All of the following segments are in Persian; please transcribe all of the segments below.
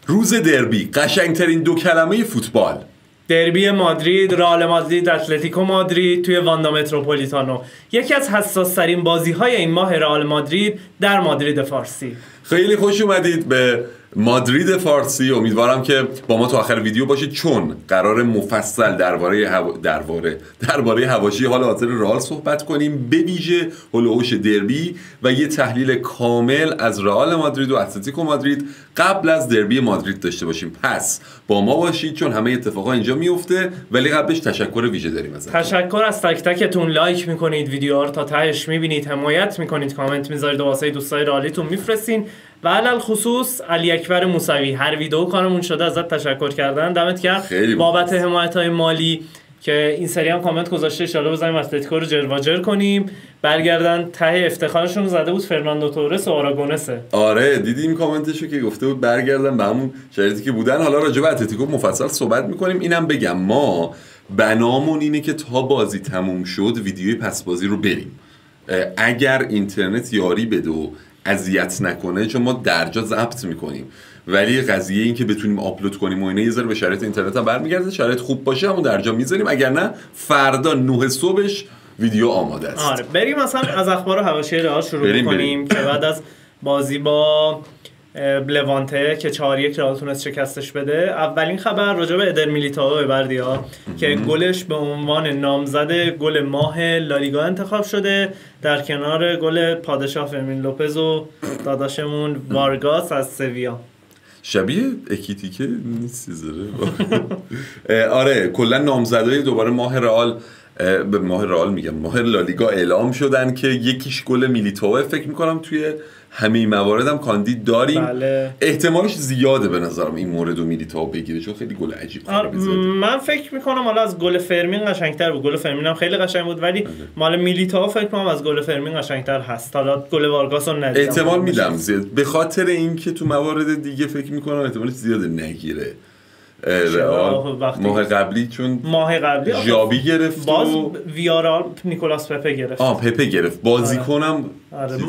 روز دربی، قشنگترین دو کلمه فوتبال. دربی مادرید، رئال مادرید، اتلتیکو مادرید توی واندا متروپولیتانو. یکی از حساس‌ترین بازی‌های این ماه رئال مادرید در مادرید فارسی. خیلی خوش اومدید به مادرید فارسی. امیدوارم که با ما تا آخر ویدیو باشید چون قرار مفصل درباره حواشی حال حاضر رئال صحبت کنیم، به ویژه هولوش دربی و یه تحلیل کامل از رئال مادرید و اتلتیکو مادرید قبل از دربی مادرید داشته باشیم. پس با ما باشید چون همه اتفاقا اینجا میفته، ولی قبلش تشکر ویژه داریم ازتون. تشکر از تک تکتون. لایک میکنید، ویدیوها رو تا تهش میبینید، حمایت میکنید، کامنت میذارید و واسه دوستای رئالیتون میفرستین و علل خصوص علی اکبر موسوی هر ویدیو کارمون شده ازت تشکر کردن. دمت گرم بابت حمایت‌های مالی که این سری هم کامنت گذاشته. ان شاءالله بزنیم اتلتیکو رو جرواجر کنیم، برگردن. ته افتخارشون رو زده بود فرناندو تورس و آراگونسه. آره دیدیم کامنتشو که گفته بود برگردن به همون شرایطی که بودن. حالا راجع به اتلتیکو مفصل صحبت می‌کنیم. اینم بگم ما بنامون اینه که تا بازی تموم شد ویدیوی پس بازی رو بریم، اگر اینترنت یاری بده و اذیت نکنه، چون ما درجا ضبط میکنیم ولی قضیه این که بتونیم آپلود کنیم و اینا یه ذره به شرایط اینترنت هم برمیگرده. شرایط خوب باشه همون درجا میذاریم، اگر نه فردا 9 صبحش ویدیو آماده است. آره بریم مثلا از اخبار و حواشی رئال شروع کنیم که بعد از بازی با لوانته که 4-1 رئال تونست شکستش بده. اولین خبر راجع به ادر میلیتائو بردیا که گلش به عنوان نامزد گل ماه لالیگا انتخاب شده در کنار گل پادشاه فرمین لوپز و داداشمون وارگاس از سویا. شبیه اکیتیکه نیست زره. آره کلا نامزدای دوباره ماه رئال، به ماه رئال میگم ماه لالیگا اعلام شدن که یکیش گل میلیتائو، فکر میکنم توی همه موارد هم کاندید داریم. بله. احتمالش زیاده به نظرم این مورد رو میلیتائو بگیره چون خیلی گل عجیب من فکر میکنم حالا از گل فرمین قشنگتر بود. گل فرمین هم خیلی قشنگ بود ولی مال میلیتائو فکر کنم از گل فرمین قشنگتر هست. حالا گل وارگاس رو ندیدم. احتمال میدم زیاد به خاطر اینکه تو موارد دیگه فکر میکنم احتمالش زیاده نگیره. ماه قبلی چون ماه قبلی ژاوی گرفت باز ویارال نیکولاس پپه گرفت. پپه گرفت. بازیکنم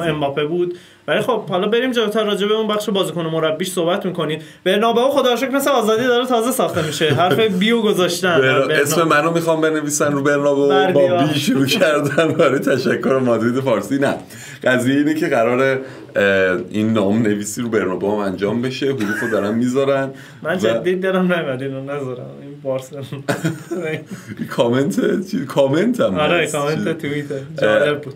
امباپه بود. ولی خب حالا بریم جلوتر راجع به اون بخش بازیکن و مربیش صحبت می‌کنیم. برنابئو خدا رو شکر مثل آزادی داره تازه ساخته میشه. حرف بیو گذاشتن. اسم منو میخوام بنویسن رو برنابئو با بی شروع کردن. برای تشکر مادرید فارسی. نه قضیه اینه که قراره این نام نویسی رو برنابئو هم انجام بشه. حروفو دارن میذارن. من جدی دارم نمیاد اینو نذارم. این بارسلونا کامنت هم. آره کامنت توییتر جالب بود.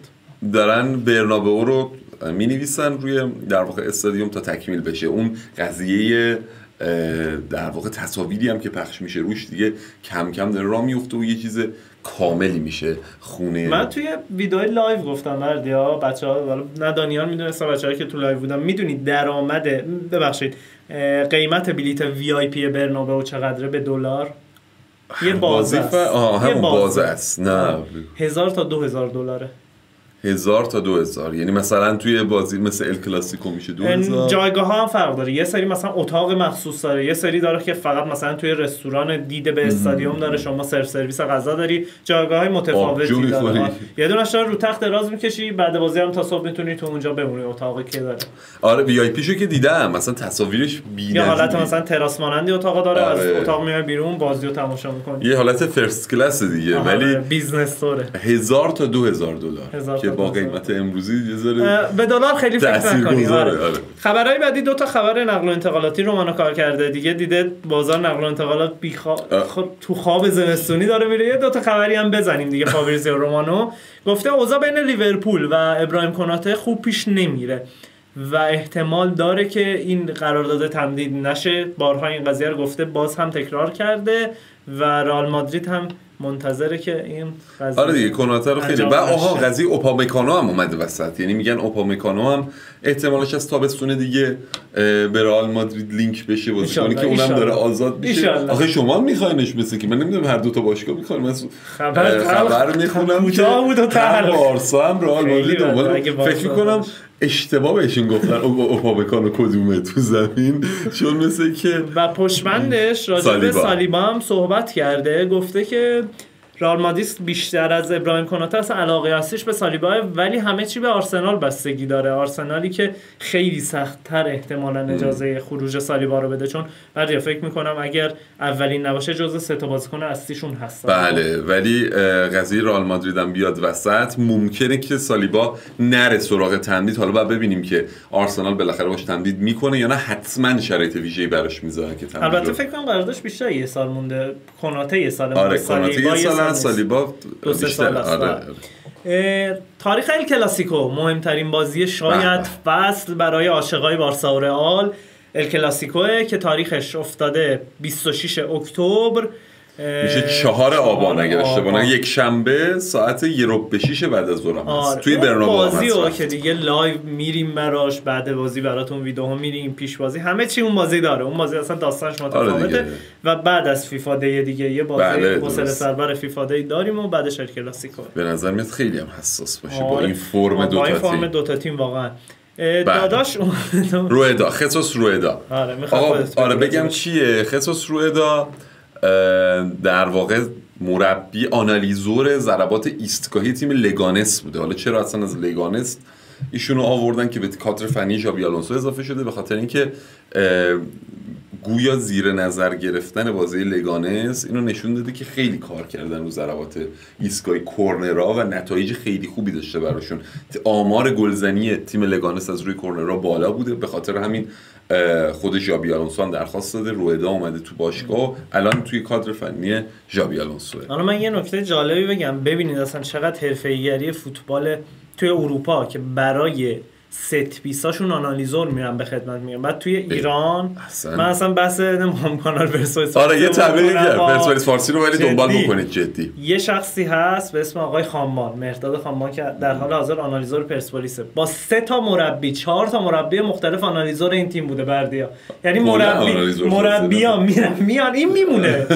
دارن برنابئو رو می نویسن روی در واقع استادیوم تا تکمیل بشه. اون قضیه در واقع تصاویری هم که پخش میشه روش دیگه کم کم داره راه میفته و یه چیز کاملی میشه خونه. من توی ویدیو لایو گفتم بردیا بچه‌ها، نه دانیال میدونسته، بچه‌ها که تو لایو بودن میدونید درآمد قیمت بلیت وی آی پی برنابئو چقدره به دلار؟ یه بازه است. همون بازه است. نه 1000 تا 2000 دلاره. 1000 تا 2000 یعنی مثلا توی بازی مثل ال کلاسیکو میشه 2000. جایگاه ها هم فرق داره. یه سری مثلا اتاق مخصوص داره، یه سری داره که فقط مثلا توی رستوران دیده به استادیوم داره، شما سرویس غذا داری، جایگاه‌های متفاوتی داره. یه دونش داره رو تخت دراز میکشی، بعد بازی هم تا صبح میتونی تو اونجا بمونی. اتاقی که داره آره وی آی پی شو که دیدم مثلا تصاویرش بی‌نظیره. یه حالت مثلا تراس مانندی اتاق داره. از اتاق میای بیرون بازی رو تماشا می‌کنی. یه حالت فرست کلاس دیگه ولی بیزنس توره. 1000 تا 2000 دلار که با قیمت امروزی یه ذره به دلار خیلی فکر نکنی. آره. خبرهای بعدی دو تا خبر نقل و انتقالاتی رومانو کار کرده دیگه. دیده بازار نقل و انتقالات تو خواب زمستونی داره میره. یه دو تا خبری هم بزنیم دیگه. فابریزیو رومانو گفته اوضاع بین لیورپول و ابراهیم کناته خوب پیش نمیره و احتمال داره که این قرارداد تمدید نشه. بارها این قضیه رو گفته، باز هم تکرار کرده و رئال مادرید هم منتظره که این قضیه آره دیگه کناته رو خیلی و قضیه اوپامکانو هم اومده وسط. یعنی میگن اوپامکانو هم احتمالش از تابستون دیگه به رئال مادرید لینک بشه بازیکنی که اونم داره آزاد میشه. آخه شما میخواینش مثل که من نمیدونم هر دو تا باشگاه میخوان. من خبر میخونم که بارسا هم رئال مادرید دنبال. فکر میکنم اشتباه بهشون گفتن اوپامکانو کدومه تو زمین، چون مثل که و پشمندش راجع به سالیبا هم صحبت کرده. گفته که رئال مادرید بیشتر از ابراهیم کناته اصلا علاقه هستش به سالیبا، ولی همه چی به آرسنال بستگی داره. آرسنالی که خیلی سخت‌تر احتمالاً اجازه خروج سالیبا رو بده، چون بعد فکر می‌کنم اگر اولین نباشه جزو 3 تا بازیکن اصلیشون هستن. بله، ولی قضیه رئال مادرید هم بیاد وسط، ممکنه که سالیبا نره سراغ تمدید. حالا باید ببینیم که آرسنال بالاخره باش تمدید میکنه یا نه حتما شرایط ویژه‌ای براش میذارن که تمدید. البته فکر کنم قراردادش بیشتر یه سال مونده. کناته یه سال مونده. آره کناته یه سال، سالیبا 2-3 سال است. تاریخ ال کلاسیکو، مهمترین بازی شاید فصل برای عاشقای بارسا و رئال، ال کلاسیکوه که تاریخش افتاده 26 اکتبر، میشه 4 آبان اگر اشتباه نکنم، یک شنبه ساعت 1:06 بعد از ظهر هست توی برنابئو. بازیو که دیگه لایو میریم براش، بعد بازی براتون ویدیوها میریم، پیش بازی همه چی اون بازی داره. اون بازی اصلا داستانش متفاوته. و بعد از فیفا دی دیگه یه بازی حوصله سربر فیفا دی داریم و بعدش ال کلاسیکو. به نظر میاد خیلی هم حساس باشه با این فرم دو تا تیم. با این فرم دو تا تیم واقعا. داداش روئدا، خصوص روئدا. آره بگم چیه خصوص روئدا؟ در واقع مربی آنالیزور ضربات ایستگاهی تیم لگانس بوده. حالا چرا اصلا از لگانس ایشونو آوردن که به کادر فنی ژابی آلونسو اضافه شده؟ به خاطر اینکه گویا زیر نظر گرفتن بازی لگانس اینو نشون داده که خیلی کار کردن رو ضربات ایستگاهی، کورنرها و نتایج خیلی خوبی داشته براشون. آمار گلزنی تیم لگانس از روی کورنرها بالا بوده، به خاطر همین خود ژابی آلونسو هم درخواست داده، روئدا اومده تو باشگاه، الان توی کادر فنی ژابی آلونسوه. حالا من یه نکته جالبی بگم، ببینید اصلا چقدر حرفه‌ایگری فوتبال توی اروپا که برای ست پیساشون آنالیزور میرن به خدمت میگن. بعد توی ایران من اصلا بحث نمی‌خوام کانال پرسپولیس. آره یه تبلیغ پرسپولیس فارسی رو ولی دنبال بکنید جدی. یه شخصی هست به اسم آقای خاممان، مهرداد خاممان، که در حال حاضر آنالیزور پرسپولیسه. با 3 تا مربی، 4 تا مربی مختلف آنالیزور این تیم بوده بردیا. یعنی مربی‌ها میان این میمونه.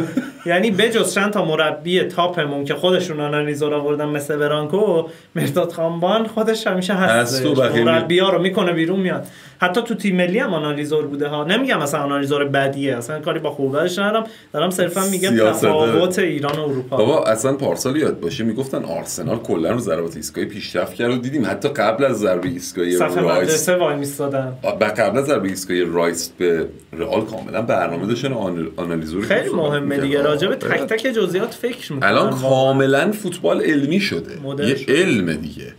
یعنی بجز چند تا مربی تاپمون که خودشون آنالیزور آوردن مثل برانکو، مهرداد خاممان خودش همیشه هست. مربی‌ها رو میکنه بیرون میاد. حتی تو تیم ملی هم آنالیزور بوده ها. نمیگم مثلا آنالیزور بدیه، اصلا کاری با خوبش ندارم، دارم صرفا میگم تفاوت ایران و اروپا. بابا اصلا پارسال یاد باشه میگفتن آرسنال کلا رو ضربات ایستگاهی پیشرفت کرد و دیدیم حتی قبل از ضربه ایستگاهی رایس وای میستادن. قبل از ضربه ایستگاهی رایس به رئال کاملا برنامه داشتن آنالیزور. خیلی مهمه دیگه، راجع به تک تک جزئیات فکر میکنن. الان کاملا فوتبال علمی شده، یه علم دیگه.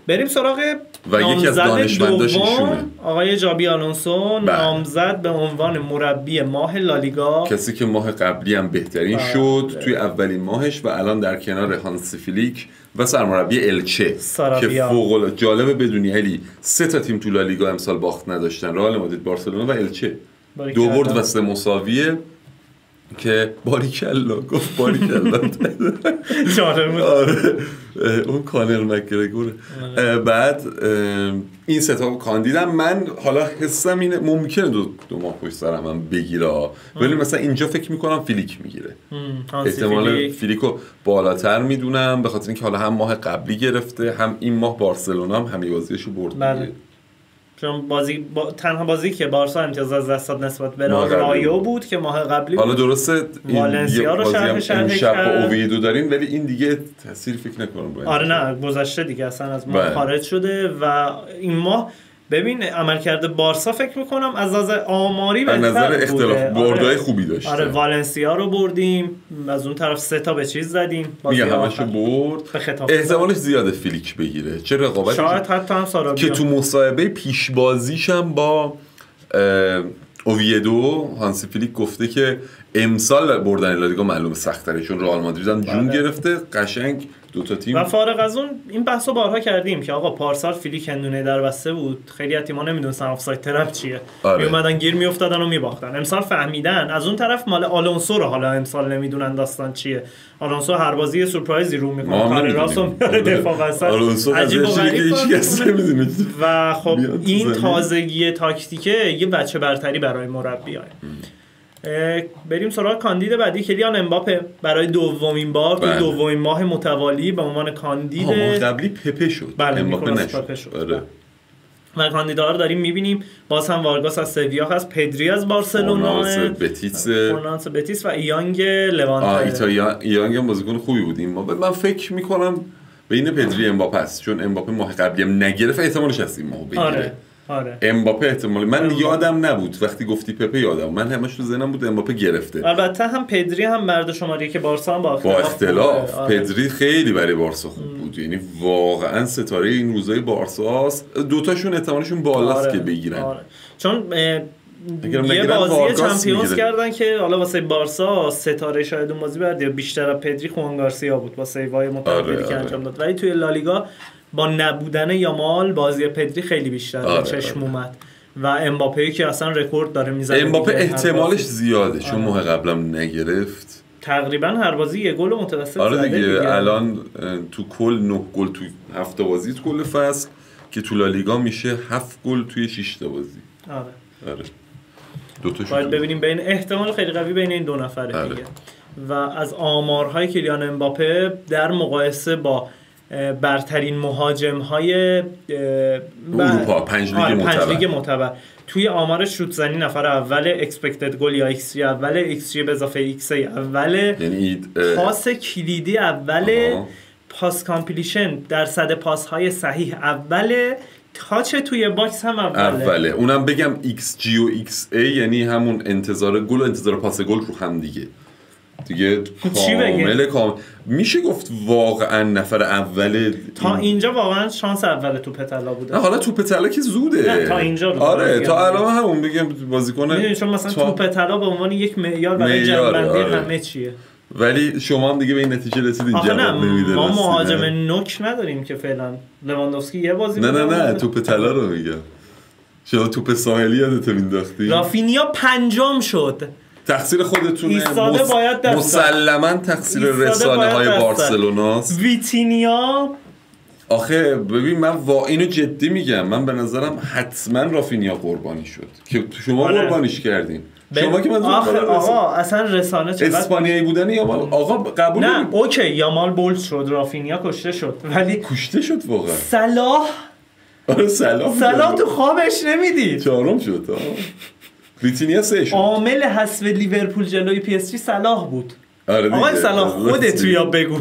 بریم سراغ و یکی از دانشمنداش ایشونه، آقای ژابی آلونسو، نامزد به عنوان مربی ماه لالیگا، کسی که ماه قبلی هم بهترین شد توی اولین ماهش و الان در کنار هانسی فلیک و سرمربی الچه که فوق‌العاده جالبه بدونی علی 3 تا تیم تو لالیگا امسال باخت نداشتن، رئال مادرید، بارسلونا و الچه. 2 برد و 3 مساویه که باریکلا گفت باریکلا. آره اون کانر مکگرگوره. بعد این 3 تا کاندیدم. من حالا حسم اینه ممکنه دو ماه پشت سرم هم بگیره، ولی مثلا اینجا فکر میکنم فیلیک میگیره. احتمال فیلیکو بالاتر میدونم به خاطر اینکه حالا هم ماه قبلی گرفته، هم این ماه بارسلونا هم همه بازیشو برد. چون تنها بازی که بارسا امتیاز از دست داد نسبت به رایو بود که ماه قبلی حالا درسته والنسیا رو شرح شب با اوویدو دارین، ولی این دیگه تاثیر فکر نکنم باید. آره نه گذشته دیگه اصلا از ماه خارج شده و این ماه ببین عملکرد بارسا فکر میکنم از نظر آماری از نظر اختلاف بردای خوبی داشته. آره والنسیا رو بردیم، از اون طرف 3 تا به چیز زدیم، میگه همشو برد. احتمالش زیاده فیلیک بگیره، چه رقابتی شاید حتی هم سارابیا که تو مصاحبه پیش بازیش هم با اوویدو هانسی فلیک گفته که امسال بردن لالیگا معلومه سخت‌تره چون رئال مادرید هم جون گرفته. قشنگ 2 تا تیم. و فارغ از اون این بحثو بارها کردیم که آقا پارسال فیلیک هندونه در بسته بود، خیلی تیم‌ها نمیدونستن آفساید ترپ چیه، میومدن گیر میافتادن و میباختن. امسال فهمیدن. از اون طرف مال آلونسو رو حالا امسال نمیدونن داستان چیه. آلونسو هر بازی یه سورپرایزی رو میکنه، کار راستو میاره دفاع وسط، عجیب و غریب نمیدونه. و خب این تازگی تاکتیکه یه بچه برتری برای مربی‌ها. بریم سراغ کاندید بعدی، کلیان امباپه برای دومین بار تو دومین ماه متوالی به عنوان کاندید. ماه قبلی پپه شد، امباپه نشد. و کاندیداها رو داریم میبینیم. باز هم وارگاس از سویا هست، پدری از بارسلونا، فورنانس بتیس و ایانگ لوانته. ایانگ هم بازیکن خوبی بود این ماه. من فکر میکنم بین پدری امباپه است، چون امباپه ماه قبلی هم نگرفت، احتمالش هست این ماه بگیره. آره. امباپه احتمال من یادم نبود وقتی گفتی پپه یادم، من همش تو ذهنم بود امباپه گرفته. البته هم پدری هم مرد شماری که بارسا هم با اختلاف پدری خیلی برای بارسا خوب بود، یعنی واقعا ستاره این روزای بارساست. دوتاشون احتمالشون بالاست که بگیرن. چون یه بازی چمپیونز کردن که حالا واسه بارسا ستاره شاید اون بازی بعد یا بیشتر از پدری خوان گارسیا بود با سیوای متعددی که انجام داد، ولی توی لالیگا با نبودن یامال بازی پدری خیلی بیشتر به چشم اومد و امباپه که اصلا رکورد داره میزنه. امباپه احتمالش زیاده چون ماه قبلم نگرفت، تقریبا هر بازی یه گل متوسط زده دیگه. الان تو کل 9 گل تو 7 بازی تو کل فصل که تو لالیگا میشه 7 گل توی 6 تا بازی. آره باید ببینیم بین احتمال خیلی قوی بین این دو نفره دیگه. و از آمارهای کیلیان امباپه در مقایسه با برترین مهاجم‌های اروپا 5 لیگ معتبر توی آمار شوت زنی نفر اول، اکسپکتد گل یا ایکس جی اول، ایکس جی به اضافه ایکس اول، یعنی پاس کلیدی اول، پاس کامپلیشن درصد پاس‌های صحیح اول، تاچ توی باکس هم اوله. اونم بگم ایکس جی و ایکس ای یعنی همون انتظار گل و انتظار پاس گل رو هم دیگه کامل میشه گفت واقعا نفر اول. تا اینجا واقعا شانس اول توپ طلا بوده. نه حالا توپ طلا که زوده. نه تا اینجا رو آره تا الان همون بگم بازیکن، میدونی چون مثلا توپ طلا به عنوان یک معیار برای جنبندی همه چیه، ولی شما هم دیگه به این نتیجه رسیدین جواب نمیده. ما مهاجم نوک نداریم که فعلا. لواندوفسکی یه بازی نه توپ طلا رو میگم. شما توپ ساحلی یادت مینداختی؟ رافینیا پنجم شد. تقصیر خودتونه، باید مسلماً تقصیر رسانه‌های بارسلوناست. ویتینیا آخه ببین من اینو جدی میگم، من به نظرم حتما رافینیا قربانی شد که شما قربانیش کردین. شما که آقا اصلا رسانه چقدر اسپانیایی بودن یامال آقا قبول نه اوکی یامال بولد شد، رافینیا کشته شد، ولی کشته شد واقعا. صلاح تو خوابش نمیدید چهارم شد. ویتینیا سه شد. عامل حذف لیورپول جلوی پی اس جی صلاح بود. آقای صلاح خودت تو یا بگو.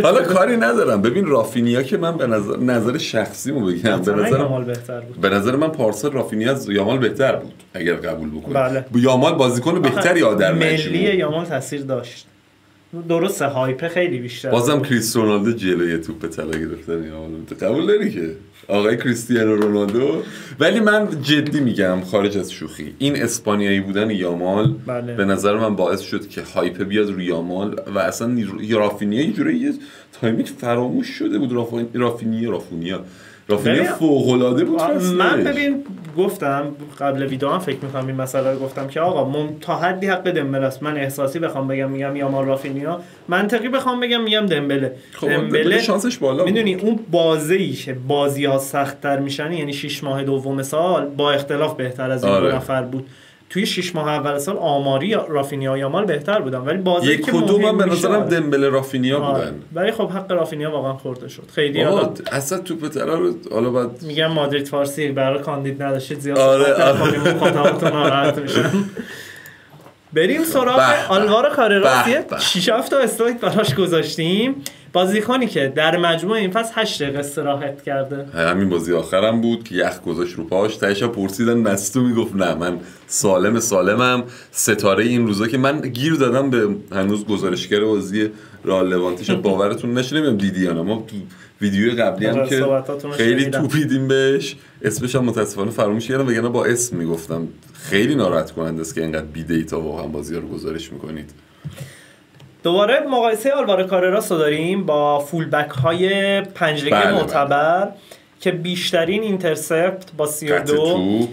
حالا کاری ندارم. ببین رافینیا که من به نظر شخصیمو بگم به نظر یامال بهتر بود. به نظر من پارسال رافینیا از یامال بهتر بود اگر قبول بکنی. بله. یامال بازیکن بهتری در ملی یامال تاثیر داشت. درسته هایپ خیلی بیشتر. بازم کریستیانو رونالدو جلوی توپ طلا گرفتن یامال. قبول داری که آقای کریستیانو رونالدو؟ ولی من جدی میگم خارج از شوخی این اسپانیایی بودن یامال به نظر من باعث شد که هایپ بیاد روی یامال و اصلا رافینیا یه جوری تایمی فراموش شده بود. رافینیا فوق‌العاده بود. من ببین گفتم قبل ویدیو هم فکر می‌کنم این مسئله رو گفتم که آقا تا حدی حق دمبله است. من احساسی بخوام بگم میگم یامال رافینیا، منطقی بخوام بگم میگم دمبله. دمبله شانسش بالا بود. میدونی اون بازی که بازی‌ها سخت‌تر میشن، یعنی 6 ماه دوم سال با اختلاف بهتر از این دو نفر بود. توی 6 ماه اول سال آماری رافینیا و یامال بهتر بودن، ولی بازی که من به نظرم دمبله رافینیا بودن. ولی خب حق رافینیا واقعا خورده شد. خیلی اصلا توپ طلا رو حالا بعد میگم مادرید فارسی برای کاندید نداشتید زیاد مخاطباتون ناراحت میشن. بریم سراغ آلوارو کارراس. 6 تا اسلاید براش گذاشتیم. بازیکنی که در مجموع این فصل 8 دقیقه استراحت کرده. همین بازی آخرم بود که یخ گذاشت رو پاش. تهش پرسیدن مستو میگفت نه من سالمم. ستاره این روزا که من گیر دادم به هنوز گزارشگر بازی رئال لوانتیش، باورتون نشه نمیدونم دیدی یا نه، ما تو ویدیو قبلی هم که خیلی توپیدیم بهش، اسمش هم متاسفانه فراموش کردم وگرنه با اسم میگفتم. خیلی ناراحت کننده است که اینقدر بی دیتا واقعا بازی‌ها رو گزارش میکنید. دوباره مقایسه آلوارو کارراس رو داریم با فول بک های 5 لیگ معتبر که بیشترین اینترسپت با 32،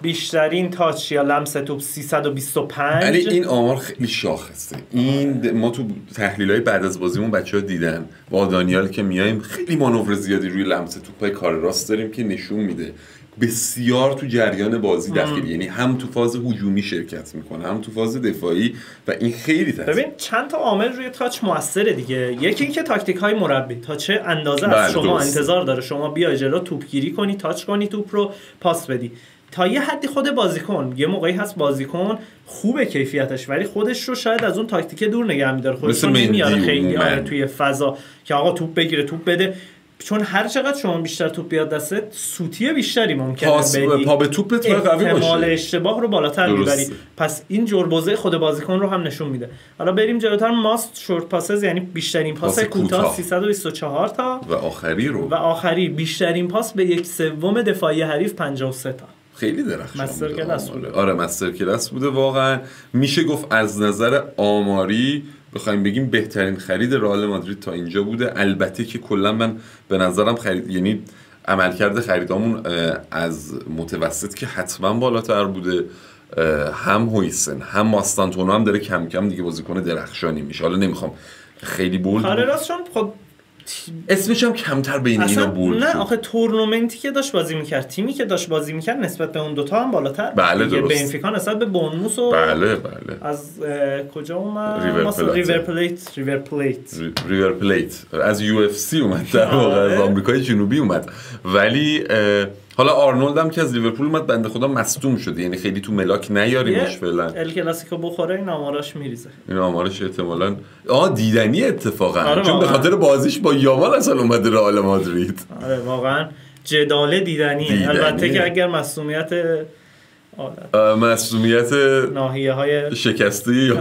بیشترین تاچ یا لمس توپ 325. ولی این آمار خیلی شاخصه. این ما تو تحلیل‌های بعد از بازیمون بچه‌ها دیدن با دانیال که میایم خیلی مانور زیادی روی لمس توپای کارراس داریم که نشون میده بسیار تو جریان بازی داخل، یعنی هم تو فاز هجومی شرکت میکنه هم تو فاز دفاعی و این خیلی تاثیر. ببین چند تا عامل روی تاچ موثره دیگه. یکی اینکه تاکتیک های مربی تا چه اندازه از شما انتظار داره شما بیای جلو توپگیری کنی، تاچ کنی، توپ رو پاس بدی. تا یه حدی خود بازیکن، یه موقعی هست بازیکن خوبه کیفیتش ولی خودش رو شاید از اون تاکتیک دور نگه می‌داره، خودش رو نمیاره خیلی توی فضا که آقا توپ بگیره توپ بده، چون هر چقدر شما بیشتر توپ بیاد دستت سوتی بیشتری ممکنه بدی، پا به توپت قوی باشه، احتمال اشتباه رو بالاتر میبری. پس این جربوزه خود بازیکن رو هم نشون میده. حالا بریم جلوتر. ماست شورت پاسز یعنی بیشترین پاس کوتاه 324 تا و آخری بیشترین پاس به 1/3 دفاعی حریف 53 تا. خیلی درخشان مستر کلاس بوده. آره مستر کلاس بوده واقعا. میشه گفت از نظر آماری بخوایم بگیم بهترین خرید رئال مادرید تا اینجا بوده. البته که کلا من به نظرم یعنی عملکرد خریدامون از متوسط که حتما بالاتر بوده. هم هویسن هم ماستانتونو هم داره کم کم دیگه بازیکن درخشانی میشه. حالا نمیخوام خیلی بولد کارراسشون خب اسمش هم کمتر بین اینا بولد نه آخه تورنمنتی که داشت بازی میکرد، تیمی که داشت بازی میکرد نسبت به اون دوتا هم بالاتر. بله درست. بنفیکا نسبت به بورنموث و بله از کجا اومد؟ ریور پلیت از یو اف سی اومد در واقع، از آمریکای جنوبی اومد. ولی حالا آرنولد هم که از لیورپول اومد بنده خدا مصدوم شده، یعنی خیلی تو ملاک نیاریمش فعلا. ال کلاسیکو بخوره این آمارش میریزه. این آمارش احتمالاً دیدنی اتفاقا چون به خاطر بازیش با یامال اصلا اومده رئال مادرید. آره واقعا جدال دیدنیه. البته که اگر مسئولیت ناحیه‌های شکسته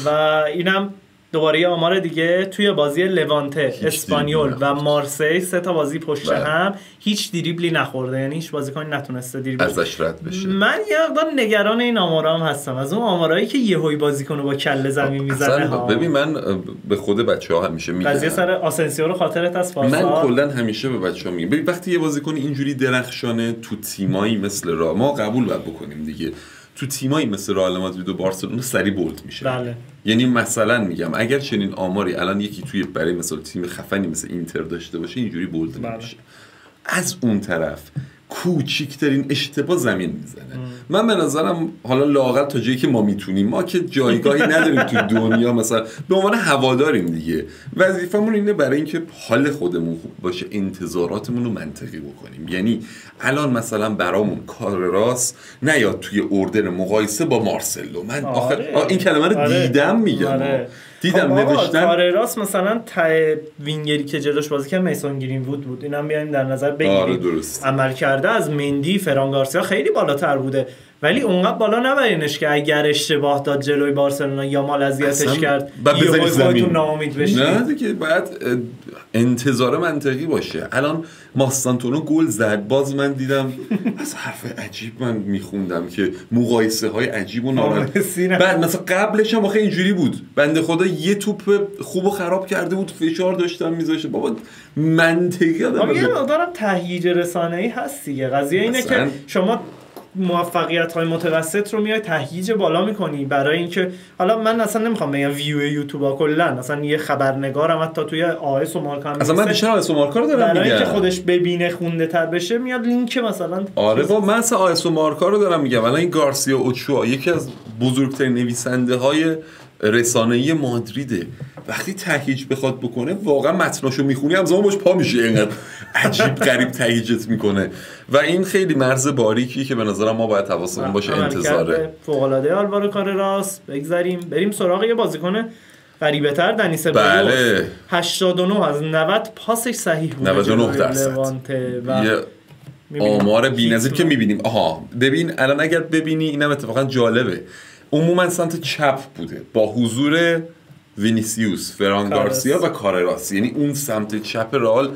و اینم دوباره آمار دیگه توی بازی لوانته، اسپانیول و مارسی 3 تا بازی پشت هم هیچ دریبلی نخورده، یعنی هیچ بازیکنی نتونسته دریبل ازش رد بشه. من یه مقدار نگران این آمارا هم هستم، از اون آمارایی که یهویی بازیکنو با کله زمین میزنه ها. ببین من به خود بچه‌ها همیشه میگم قضیه سر آسنسیو رو خاطرت از پارسال من کلا همیشه به بچه‌ها میگم ببین وقتی یه بازیکن اینجوری درخشانه تو تیمایی مثل ما قبول باید بکنیم دیگه، تو تیمایی مثل رئال مادرید و بارسلونا سری بولد میشه. بله. یعنی مثلا میگم اگر چنین آماری الان یکی توی برای مثلا تیم خفنی مثل اینتر داشته باشه اینجوری بولد نمیشه. از اون طرف کوچیکترین اشتباه زمین میزنه. من به نظرم حالا لااقل تا جایی که ما میتونیم، ما که جایگاهی نداریم تو دنیا، مثلا به عنوان هواداریم دیگه وظیفمون اینه برای اینکه حال خودمون خوب باشه انتظاراتمون رو منطقی بکنیم. یعنی الان مثلا برامون کارراس نیاد توی اردر مقایسه با مارسلو. من این کلمه رو دیدم میگم دیدم نوشتن کارراس مثلا وینگری که جلوش بازی کرد میسون گرین‌وود بود، اینم بیایم در نظر بگیریم. عمل کرده از مندی فران گارسیا خیلی بالاتر بوده ولی اونقدر بالا نبرینش که اگر اشتباه داد جلوی بارسلونا یا مال اذیتش کرد یه خودتون ناامید بشید. نه دیگه باید انتظار منطقی باشه. الان ماستانتونو گل زد، باز من دیدم از حرف عجیب من میخوندم که مقایسه های عجیب و نارنجی. بعد مثلا قبلش هم آخه اینجوری بود بنده خدا یه توپ خوبو خراب کرده بود فشار داشتم میذاشه. بابا منطقی آدم یه مقدارم تهییج رسانه‌ای هست دیگه. قضیه اینه که شما موفقیت‌های متوسط رو میای تهییج بالا می‌کنی برای اینکه حالا من اصلا نمیخوام بگم ویو یوتیوب کلا اصلا یه خبرنگارم حتی توی آیس و مارکا هم اصلا من بیشتر آیس و مارکا رو دارم میگم برای اینکه خودش ببینه خونده تر بشه میاد لینک مثلا با من اصلا آیس و مارکا رو دارم میگم. الان این گارسیا اوچوا یکی از بزرگترین نویسنده‌های رسانه‌ای مادریده. وقتی تهییج بخواد بکنه واقعا متناشو میخونی هم زمان باش پا میشه، اینقدر عجیب غریب تهییجت میکنه و این خیلی مرز باریکیه که به نظرم ما باید حواسمون باشه. انتظاره فوق‌العاده آلوارو کارراس. بگذاریم بریم سراغ یه بازیکن غریبه تر، دنی سبایوس. بله 89 از 90 پاسش صحیح بود 99% و آمار بی‌نظیر که میبینیم. ببین الان اگر ببینی اینم اتفاقا جالبه، عموما سمت چپ بوده با حضور وینیسیوس، فران گارسیا و کارراس، یعنی اون سمت چپ رئال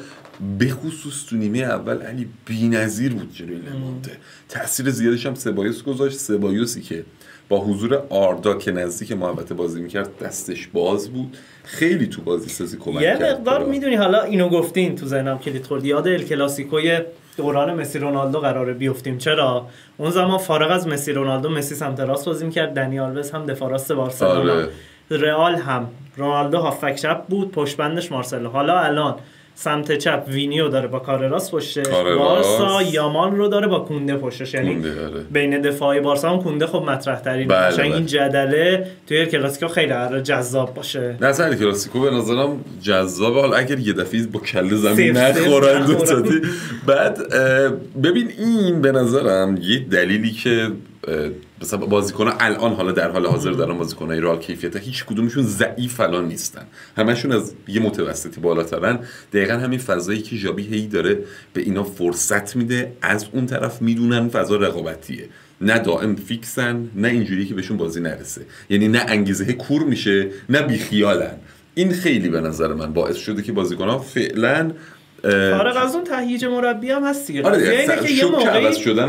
به خصوص تو نیمه اول علی بی‌نظیر بود جلوی لوانته. تأثیر زیادش هم سبایوس گذاشت. سبایوسی که با حضور آردا که نزدیک محوطه بازی میکرد دستش باز بود، خیلی تو بازی سازی کمک کرد. یه مقدار میدونی حالا اینو گفتین تو ذهنم کلید خورد، یاد ال کلاسیکوی دوران مسی رونالدو قراره بیفتیم. چرا اون زمان فارغ از مسی رونالدو مسی سمت راست بازی میکرد، دنی آلوز هم دفاع راست بارسلونا، رئال هم رونالدو هافک چپ بود، پشت بندش مارسلو. حالا الان سمت چپ وینیو داره با کارراس پشتش، بارسا یامال رو داره با کونده پشتش، یعنی بین دفاعی بارسا هم کونده خب مطرح ترین میشه. این جدله توی کلاسیکو خیلی قراره جذاب باشه. نه اصلا کلاسیکو به نظرم جذابه، حالا اگر یه دفعه با کله زمین نخورن دوتاتی. بعد ببین این به نظرم یه دلیلی که مثلا بازیکن‌ها الان حالا در حال حاضر دارن بازیکن‌های رئال کیفیت هیچ کدومشون ضعیف الان نیستن، همشون از یه متوسطی بالاترن. دقیقاً همین فضایی که ژاوی هی داره به اینا فرصت میده، از اون طرف میدونن فضا رقابتیه، نه دائم فیکسن، نه اینجوری که بهشون بازی نرسه، یعنی نه انگیزه کور میشه نه بیخیالن. این خیلی به نظر من باعث شده که بازیکن‌ها فعلاً فارغ از اون تهییج مربی هم هست دیگه. آره اینه که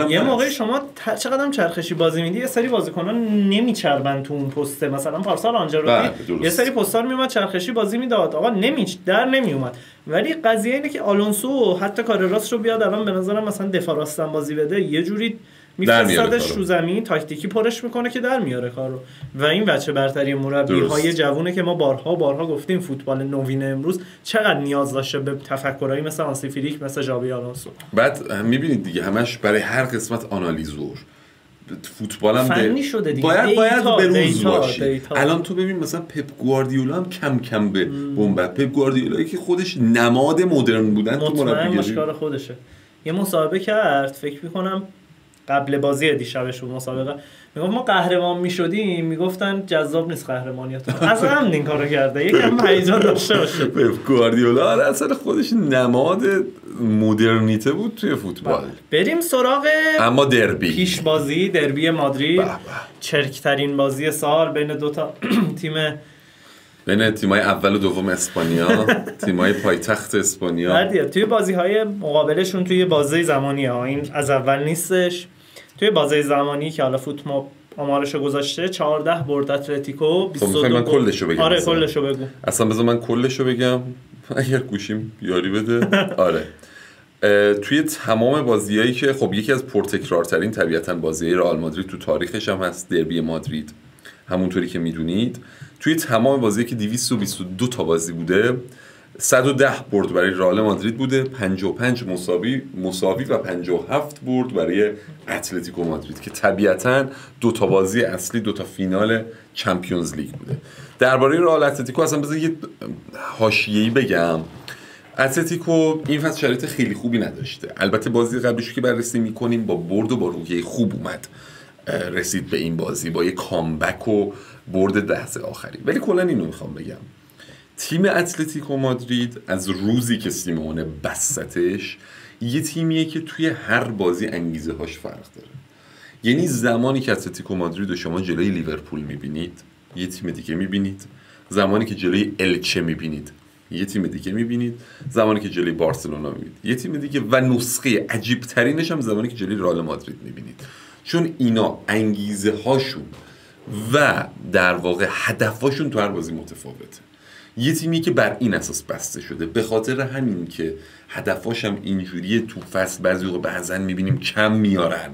یه موقعی شما چقدر چرخشی بازی میدی، یه سری بازیکنان نمیچربن تو اون پست. مثلا پارسال آنجلوتی یه سری پستار میومد چرخشی بازی میداد، آقا نمیومد. ولی قضیه اینه که آلونسو حتی کار راست رو بیاد الان به نظرم مثلا دفاع راستن بازی بده، یه جوری میفرستادش رو زمین، تاکتیکی پرش میکنه که در میاره کارو. و این بچه برتری مربی های جوونه که ما بارها گفتیم فوتبال نوین امروز چقدر نیاز داشته به تفکرایی مثل آنسی فلیک، مثل ژاوی آلونسو. بعد میبینید دیگه همش برای هر قسمت آنالیزور فوتبالم فنی شده دیگه، باید به روز باشی. الان تو ببین مثلا پپ گواردیولا هم کم کم به بنبست. پپ گواردیولایی که خودش نماد مدرن بودن تو مربیگری کار خودشه. یه مصاحبه کرد فکر می‌کنم قبل بازی دیشبش بود مسابقه، میگفت ما قهرمان میشدیم، میگفتن جذاب نیست قهرمانیتون. از همین این کارو کرده، یکم هیجان داشته باشه. پپ گواردیولا اصلا خودش نماد مدرنیته بود توی فوتبال. بریم سراغ اما دربی، پیش بازی دربی مادرید، چرکترین بازی سال بین دو تا بین تیمای اول و دوم اسپانیا، تیمای پایتخت اسپانیا. بعد توی بازی‌های مقابلشون توی بازی زمانی ها، این از اول نیستش، توی بازی زمانی که حالا فوتماب آمارشو گذاشته 14 برد اتلتیکو، 22 من کلشو بگم. آره کلشو بگو. اصلا بذار من کلشو بگم اگر گوشیم یاری بده. آره توی تمام بازیایی که خب یکی از پرتکرارترین طبیعتاً بازی‌های رئال مادرید تو تاریخش هم هست، دربی مادرید، همونطوری که میدونید توی تمام بازی که 222 تا بازی بوده 110 برد برای رئال مادرید بوده، 55 مساوی و 57 برد برای اتلتیکو مادرید که طبیعتاً 2 تا بازی اصلی 2 تا فینال چمپیونز لیگ بوده. درباره رئال اتلتیکو اصلا بذار یه حاشیه‌ای بگم. اتلتیکو این فصل شرایط خیلی خوبی نداشته، البته بازی قبلش که بررسی می‌کنیم با برد و با روحیه خوب اومد رسید به این بازی با یه کامبک و برد لحظه آخری. ولی کلا اینو میخوام بگم، تیم اتلتیکو مادرید از روزی که سیمونه بستش یه تیمیه که توی هر بازی انگیزه هاش فرق داره. یعنی زمانی که اتلتیکو مادرید رو شما جلوی لیورپول میبینید یه تیم دیگه میبینید، زمانی که جلوی الچه میبینید یه تیم دیگه میبینید، زمانی که جلوی بارسلونا میبینید یه تیم دیگه، و نسخه عجیب ترینش هم زمانی که جلوی رئال مادرید میبینید. چون اینا انگیزه هاشون و در واقع هدفاشون تو هر بازی متفاوته. یه تیمی که بر این اساس بسته شده، به خاطر همین که هدفاش هم اینجوریه تو فصل بعضی وقت بعضن میبینیم کم میارن.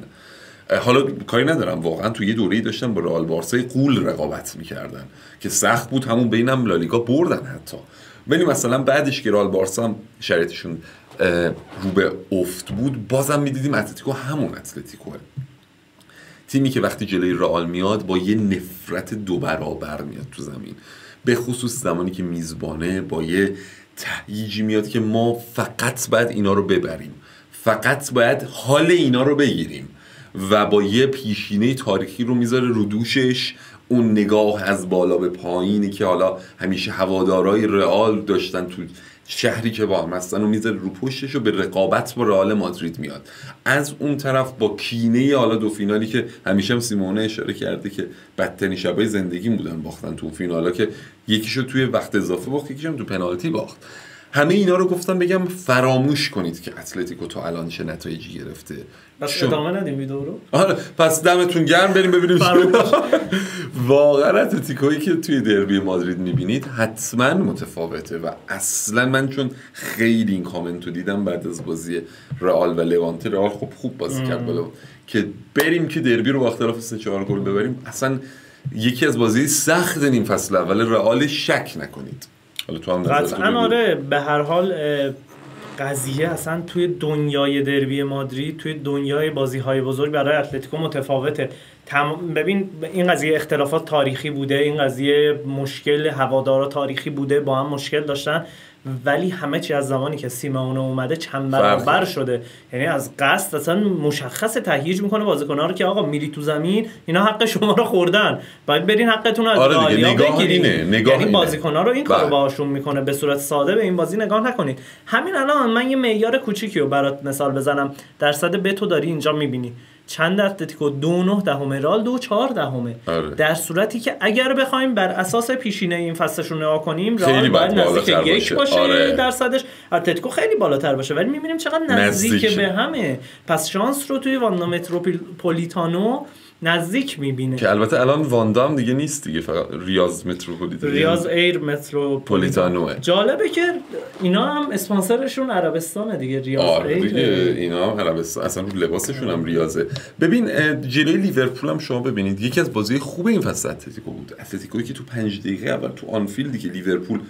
حالا کاری ندارم، واقعا تو یه دوره‌ای داشتن با رئال بارسای غول رقابت میکردن که سخت بود، همون بینم لالیگا بردن حتی. ولی مثلا بعدش که رئال بارسا هم شرایطشون رو به افت بود، بازم میدیدیم اتلتیکو همون اتلتیکوه، تیمی که وقتی جلوی رئال میاد با یه نفرت 2 برابر میاد تو زمین، به خصوص زمانی که میزبانه با یه تهییجی میاد که ما فقط باید اینا رو ببریم، فقط باید حال اینا رو بگیریم، و با یه پیشینه تاریخی رو میذاره رو دوشش، اون نگاه از بالا به پایینی که حالا همیشه هوادارهای رئال داشتن تو شهری که با هم هستن و میذاره رو پشتش و به رقابت با رئال مادرید میاد. از اون طرف با کینه حالا 2 فینالی که همیشه هم سیمونه اشاره کرده که بدترین شبای زندگی بودن باختن تو فینالا، که یکیشو توی وقت اضافه باخت، یکیشو تو پنالتی باخت. همه اینا رو گفتم بگم فراموش کنید که اتلتیکو تا الان چه نتایجی گرفته. بس ادامه ندیم ویدیو رو. آره پس دمتون گرم، بریم ببینیم. واقعا اتلتیکویی که توی دربی مادرید میبینید حتما متفاوته، و اصلا من چون خیلی این کامنتو دیدم بعد از بازی رئال و لوانته، رئال خوب بازی کرد بالا که بریم که دربی رو با اختلاف 3-4 گل ببریم. اصلا یکی از بازی سخت این فصل اول رئال، شک نکنید. حالا تو هم قطعاً آره. به هر حال قضیه اصلا توی دنیای دربی مادرید، توی دنیای بازی‌های بزرگ برای اتلتیکو متفاوته. ببین این قضیه اختلافات تاریخی بوده، این قضیه مشکل هوادارا تاریخی بوده، با هم مشکل داشتن، ولی همه چی از زمانی که سیمئونه اومده چند برابر شده. یعنی از قصد اصلا مشخص تهییج میکنه بازیکن‌ها رو که آقا میری تو زمین اینا حق شما رو خوردن، باید برین حقتون رو از رئالیا بگیرین. یعنی بازیکن‌ها رو این کارو باهاشون میکنه، به صورت ساده به این بازی نگاه نکنید. همین الان من یه معیار کوچیکی رو برات مثال بزنم، درصد بتو داری اینجا میبینی چند اتلتیکو 2.9 رئال 2.4. در صورتی که اگر بخوایم بر اساس پیشینه این فصلشون نگاه کنیم رئال باید نزدیک 1 باشه درصدش، اتلتیکو خیلی بالاتر باشه، ولی میبینیم چقدر نزدیک به همه. پس شانس رو توی واندا متروپولیتانو نزدیک میبینه که البته الان واندا هم دیگه نیست دیگه، فقط ریاض متروپولیتانو، ریاض ایر متروپولیتانو. جالبه که اینا هم اسپانسرشون عربستانه دیگه، ریاض ایر دیگه، اینا هم عربستان، اصلا رو لباسشون هم ریاضه. ببین جلوی لیورپول هم شما ببینید یکی از بازی خوب این فصل اتلتیکو بود، اتلتیکویی که تو 5 دقیقه اول تو آنفیلدی که لیورپول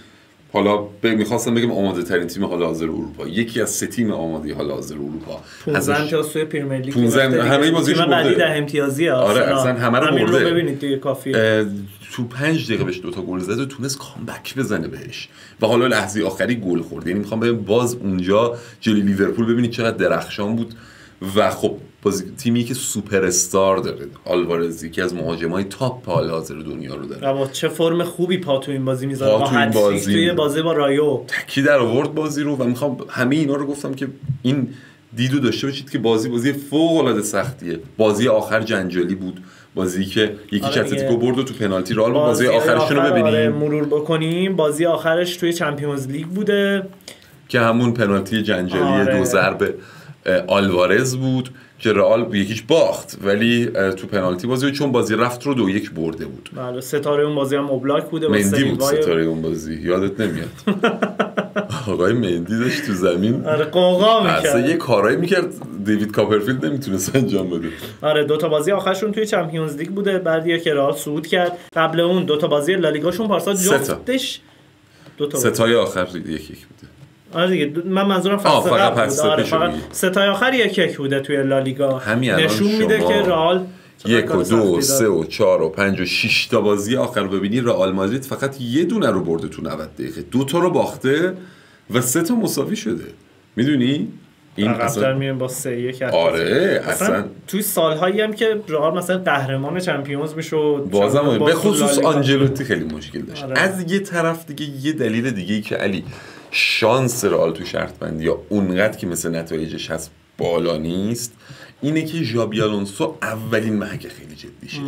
حالا می‌خواستم بگم آماده ترین تیم حال حاضر اروپا، یکی از 3 تیم آماده حال حاضر اروپا، 15 امتیاز توی پرمیر لیگ، 15 همه بازیش برده، بعدی 10 امتیازی آره اصلا همه رو برده. رو ببینید دیگه کافیه. تو 5 دقیقه بهش 2 تا گل زد و تونست کامبک بزنه بهش و حالا لحظه آخری گل خورد. یعنی میخوام بگم باز اونجا جلوی لیورپول ببینید چقدر درخشان بود و خب تیمی که سوپر استار داره، آلوارز که از مهاجمای تاپ حال حاضر دنیا رو داره و با چه فرم خوبی پا تو این بازی میذاره، با هتریک توی بازی با رایو تکی در آورد بازی رو. و میخوام همه اینا رو گفتم که این دیدو داشته باشید که بازی فوق العاده سختیه. بازی آخر جنجالی بود، بازی که یکی اتلتیکو برد و تو پنالتی رئال، بازی آخرشون رو ببینیم مرور بکنیم. بازی آخرش توی چمپیونز لیگ بوده که همون پنالتی جنجالی 2 ضربه آلوارز بود که رئال یکیش باخت، ولی تو پنالتی بازی چون بازی رفت رو 2-1 برده بود. بله ستاره اون بازی هم اوبلاک بوده، مندی بود ستاره اون بازی، یادت نمیاد؟ آقای مندی داشت تو زمین آره قوقا میکرد، اصلا یه کارایی میکرد دیوید کاپرفیلد نمیتونست انجام بده. آره 2 تا بازی آخرشون توی چمپیونز لیگ بوده، بعدیه که رئال صعود کرد. قبل اون 2 تا بازی لالیگاشون پارسال جفتش 2 تا ستای آخر 1-1 بوده. آره دیگه من منظورم فصل قبل بود. آره فقط ستای آخر 1-1 بوده توی لالیگا. نشون میده که رئال 1 و 2 و 3 و 4 و 5 و 6 تا بازی آخر رو ببینی رئال مادرید فقط یه دونه رو برده تو 90 دقیقه، 2 تا رو باخته و 3 تا مساوی شده. میدونی این اصلا میریم با 3-1. آره اصلا توی سالهایی هم که رئال مثلا قهرمان چمپیونز میشد بازم به خصوص آنجلوتی خیلی مشکل داشت. آره. از یه طرف دیگه یه دلیل دیگه ای که علی شانس رئال تو شرط بندی یا اونقدر که مثل نتایجش هست بالا نیست اینه که ژابی آلونسو اولین محک خیلی جدیشه.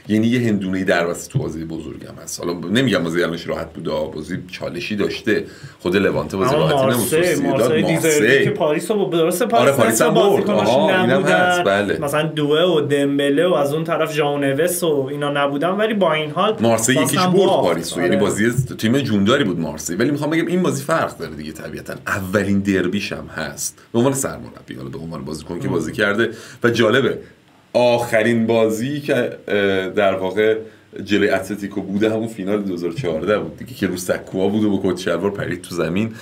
یعنی یه هندونه‌ای در وسط تو بازی بزرگم هست. حالا نمیگم بازی الانش راحت بوده، بازی چالشی داشته، خود لوانته بازی راحتی نموسوسی داد. مارسی که پاریس رو درسته پاریس هم برد، اینم هست. بله مثلا دوه و دمبله و از اون طرف ژائو نوس و اینا نبودن، ولی با این حال مارسی یکیش برد پاریس رو. یعنی بازی تیم جونداری بود مارسی، ولی میخوام بگم این بازی فرق داره دیگه، طبیعتا اولین دربیش هم هست به عنوان سرمربی، حالا به عنوان بازیکن که بازی کرده. و جالبه آخرین بازی که در واقع جلوی اتلتیکو بوده همون فینال 2014 بود دیگه که رو سکوها بود و با کت شلوار پرید تو زمین.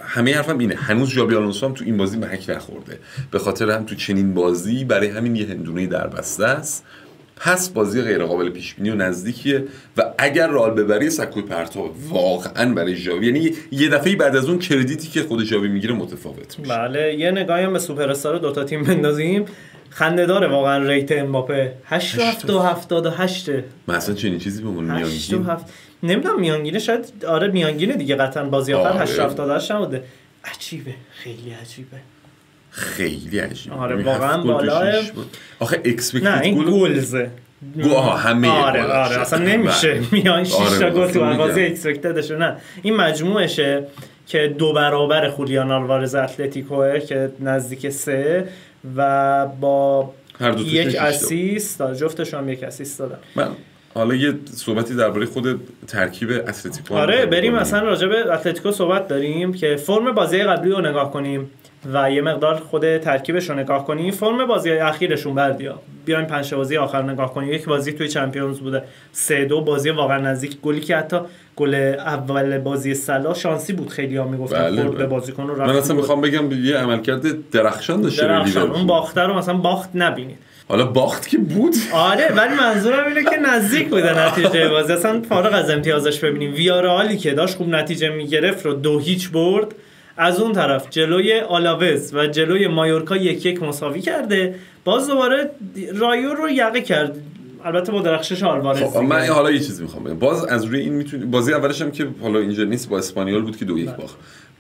همه حرفم اینه هنوز ژابی آلونسو هم تو این بازی محک نخورده، به خاطر هم تو چنین بازی برای همین یه هندونه در بسته است. پس بازی غیر قابل پیش بینی و نزدیکیه و اگر رئال ببره سکوی پرتاب واقعا برای ژاوی، یعنی یه دفعه بعد از اون کردیتی که خود ژاوی میگیره متفاوت میشه. بله یه نگاهی هم به سوپر استار دو تا تیم بندازیم، خنده داره واقعا ریت امباپه 8.78. مثلا چنین چیزی بهمون میانگین نمیدونم میانگینه، شاید آره میانگینه دیگه قطعا بازی آخر 8.78 نبوده. عجیبه، خیلی عجیبه، خیلی عجیبه. آره واقعا بالاه. آخه اکسپکتد گل گلزه همه آره اصلا نمیشه میان 6 تا گل تو بازی اکسپکتدش. نه این مجموعشه که 2 برابر خولیان آلوارز اتلتیکوه که نزدیک 3 و با یک اسیست، جفتش هم یک اسیست دادن. من حالا یه صحبتی درباره خود ترکیب اتلتیکو آره بریم مثلا راجع به اتلتیکو صحبت داریم که فرم بازی قبلی رو نگاه کنیم و یه مقدار خود ترکیبش رو نگاه کنیم. فرم بازی اخیرشون بردیا بیایم 5 بازی آخر نگاه کنیم، یک بازی توی چمپیونز بوده 3-2 بازی واقعا نزدیک، گلی که حتی گل اول بازی صلاح شانسی بود، خیلی‌ها میگفتن خورد به بازیکن رو. من اصلا میخوام بگم یه عملکرد درخشان داشته لیورپول، اون باخته رو مثلا باخت نبینید. حالا باخت که بود آره ولی منظورم اینه که نزدیک بوده نتیجه بازی، اصلا فارغ از امتیازش ببینیم ویارئالی که داشت خوب نتیجه میگرفت رو 2-0 برد، از اون طرف جلوی آلاوز و جلوی مایورکا 1-1 مساوی کرده، باز دوباره رایو رو یقه کرد، البته با درخشش آلوارز. خب من حالا یه چیزی میخوام بگم، باز از روی این میتونی بازی اولش هم که حالا اینجا نیست با اسپانیول بود که 2-1 باخت،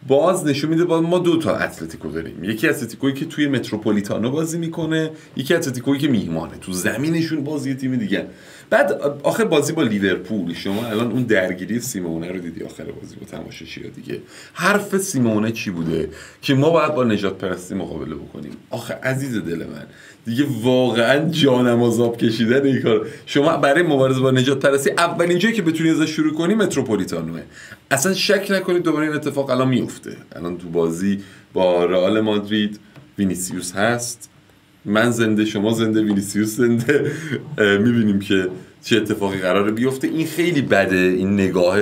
باز نشون میده ما 2 تا اتلتیکو داریم، یکی اتلتیکویی که توی متروپولیتانو بازی میکنه، یکی اتلتیکویی که میهمانه تو زمینشون بازی تیم دیگه. بعد آخر بازی با لیورپول شما الان اون درگیری سیمونه رو دیدی آخر بازی با تماشاگرها دیگه، حرف سیمونه چی بوده که ما باید با نجات پرستی مقابله بکنیم. آخه عزیز دل من دیگه واقعا جانم عذاب کشیدن این کار. شما برای مبارزه با نجات پرستی اولین جایی که بتونی ازش شروع کنی متروپولیتانوه، اصلا شک نکنید دوباره این اتفاق الان میفته. الان تو بازی با رئال مادرید وینیسیوس هست، من زنده شما زنده وینیسیوس زنده، میبینیم که چه اتفاقی قراره بیفته. این خیلی بده این نگاه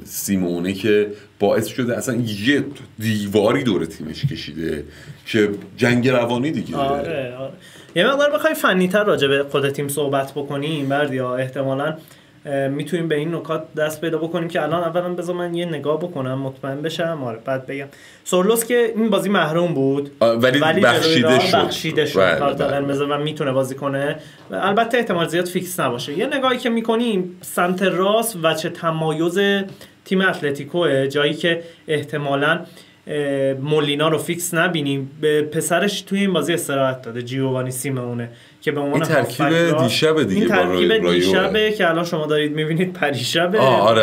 سیمونه که باعث شده اصلا یه دیواری دور تیمش کشیده که جنگ روانی دیگه. آره. یه مقدار بخوای فنی‌تر راجع به خود تیم صحبت بکنیم بردیا، احتمالاً میتونیم به این نکات دست پیدا بکنیم که الان اولا بذار من یه نگاه بکنم مطمئن بشم، آره بعد بگم. سورلوس که این بازی محروم بود ولی بخشیده شد کارت قرمز و میتونه بازی کنه، البته احتمال زیاد فیکس نباشه. یه نگاهی که میکنیم سمت راست و چه تمایز تیم اتلتیکوه، جایی که احتمالاً مولینا رو فیکس نبینیم، به پسرش توی این بازی استراحت داده جیووانی سیمونه که به عنوان ترکیب دیشب دیگه، این ترکیب دیشبه که الان شما دارید میبینید پریشبه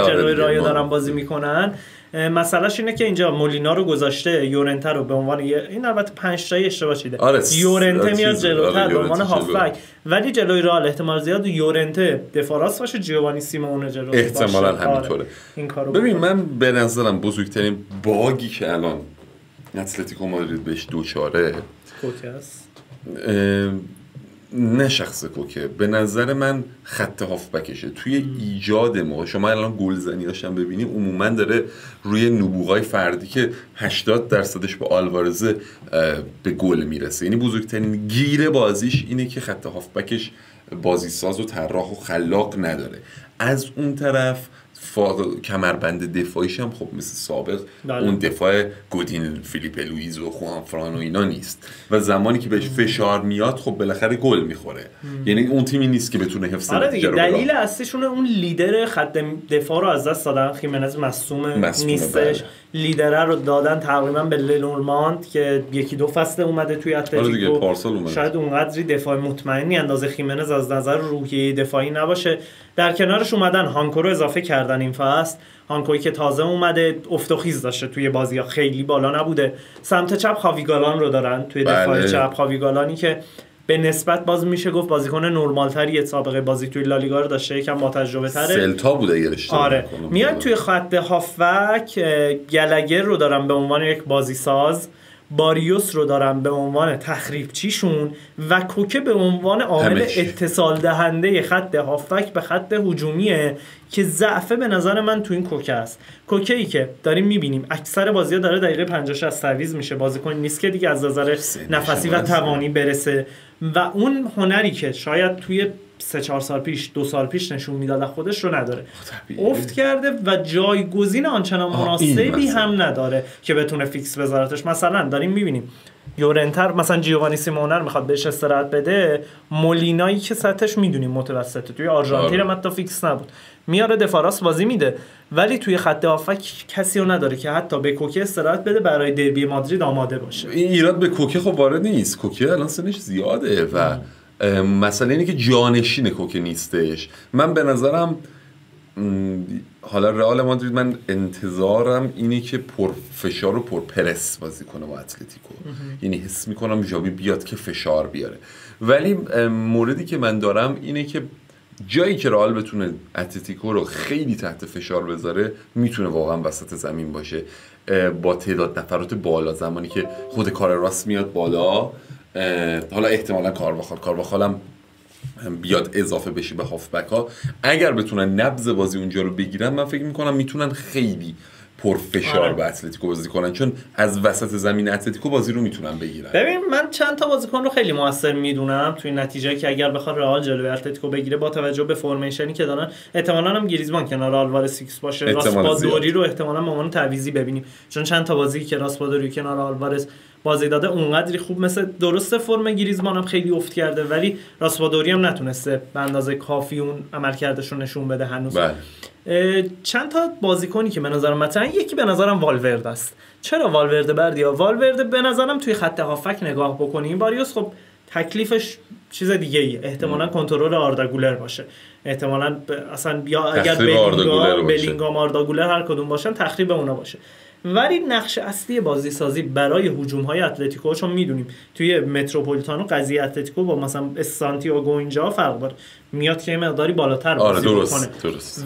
جلوی رایو دارن بازی میکنن. مسئلهش اینه که اینجا مولینا رو گذاشته، یورنته رو به عنوان این البته 5 تایی اشتباه چیده، یورنته میاد جلوتر به عنوان هافبک، ولی جلوی رئال احتمال زیاد یورنته دفاع راست باشه، جیووانی سیمونه جلو باشه، احتمالاً همینطوره. این کارو ببین من به نظرم بزرگترین باگی که الان اتلتیکو مادرید بهش دوچاره کوکه است، نه شخص کوکه، به نظر من خط هافبکشه. توی ایجاد ما شما الان گلزنی هاشم ببینیم عموما داره روی نبوغای فردی که 80% با آلوارز به گل میرسه، یعنی بزرگترین گیر بازیش اینه که خط هافبکش بازیساز و طراح و خلاق نداره. از اون طرف کمربند دفاعیش هم خب مثل سابق اون دفاع گودین، فیلیپ لوئیز و خوان فران و اینا نیست و زمانی که بهش فشار میاد خب بالاخره گل میخوره. یعنی اون تیمی نیست که بتونه حفظ نتیجه رو بگیره. دلیل اصلیشون اون لیدر خط دفاع رو از دست دادن، خیمنز مصدوم نیستش، لیدره رو دادن تقریبا به لنورماند که 1-2 فصل اومده توی اتلتیکو، شاید اونقدری دفاع مطمئنی اندازه خیمنز از نظر روحیه دفاعی نباشه. در کنارش اومدن هانکو رو اضافه کردن این فصل، هانکویی که تازه اومده افت و خیز داشته توی بازی‌ها، خیلی بالا نبوده. سمت چپ خاویگالان رو دارن توی دفاع چپ، خاویگالانی که به نسبت باز میشه گفت بازیکن نورمال‌تری، سابقه بازی توی لالیگا رو داشته، یکم با تجربه تره، سلتا بوده اگه اشتباه نکنم. میاد توی خط هافبک گلگر رو دارن به عنوان یک بازیساز، باریوس رو دارن به عنوان تخریبچیشون و کوکه به عنوان عامل اتصال دهنده خط هافبک به خط هجومیه که ضعفه به نظر من تو این کوکه است. کوکه‌ای که داریم میبینیم اکثر بازی‌ها داره دقیقه 50 از تعویض میشه، بازیکن نیست که دیگه از نظر نفسی و توانی برسه و اون هنری که شاید توی 3-4 سال پیش 2 سال پیش نشون میداد خودش رو نداره، افت کرده و جایگزین آنچنان مناسبی هم نداره که بتونه فیکس بذارتش. مثلا داریم میبینیم یورنتر مثلا جیووانی سیمونر میخواد بهش استراحت بده، مولینایی که سطحش میدونیم متوسطه، توی آرژانتین هم حتی فیکس نبود، میاره دفاع راست بازی میده، ولی توی خط هافک کسی رو نداره که حتی به کوکه استراحت بده برای دربی مادرید آماده باشه. این ایراد به کوکه خب وارد نیست، کوکه الان سنش زیاده و مسئله اینه که جانشین کوکه نیستش. من به نظرم حالا رئال مادرید من انتظارم اینه که پر فشار و پر پرس بازی کنه با اتلتیکو، یعنی حس میکنم ژاوی بیاد که فشار بیاره، ولی موردی که من دارم اینه که جایی که رئال بتونه اتلتیکو رو خیلی تحت فشار بذاره میتونه واقعا وسط زمین باشه با تعداد نفرات بالا، زمانی که خود کار راست میاد بالا حالا احتمالاً کارواخال هم بیاد اضافه بشه به هافبک ها، اگر بتونن نبض بازی اونجا رو بگیرن من فکر میکنم میتونن خیلی پرفشار به اتلتیکو بازی کنن، چون از وسط زمین اتلتیکو بازی رو میتونن بگیرن. ببین من چند تا بازیکن رو خیلی موثر میدونم توی نتیجه که اگر بخواد رئال جلوی اتلتیکو بگیره با توجه به فرمیشنی که دارن، احتمالاً هم گریزمان کنار آلوارز فیکس باشه، راسپادوری رو احتمالاً به عنوان تعویضی ببینیم، چون چند تا بازی که راسپادوری کنار آلوارز بازی داده اونقدری خوب، مثل درسته فرم گریزمان هم خیلی افت کرده ولی راسپادوری هم نتونسته به اندازه کافی اون عملکردش رو نشون بده هنوز. چند تا بازیکنی که به نظرم مثلا یکی به نظرم والورده است. چرا والورده بردیا؟ والورده به نظرم توی خط هافک نگاه بکنی این باریوس خب تکلیفش چیز دیگه ایه، احتمالاً کنترل آردا گولر باشه، احتمالاً اصلا یا اگر بلینگام آردا گولر هر کدوم باشن تخریب اونا باشه. ولی نقش اصلی بازی سازی برای هجوم‌های اتلتیکو، چون میدونیم توی متروپولیتانو قضیه اتلتیکو با مثلا سانتیاگو اینجا فرق داره، میاد که مقداری بالاتر بازی بکنه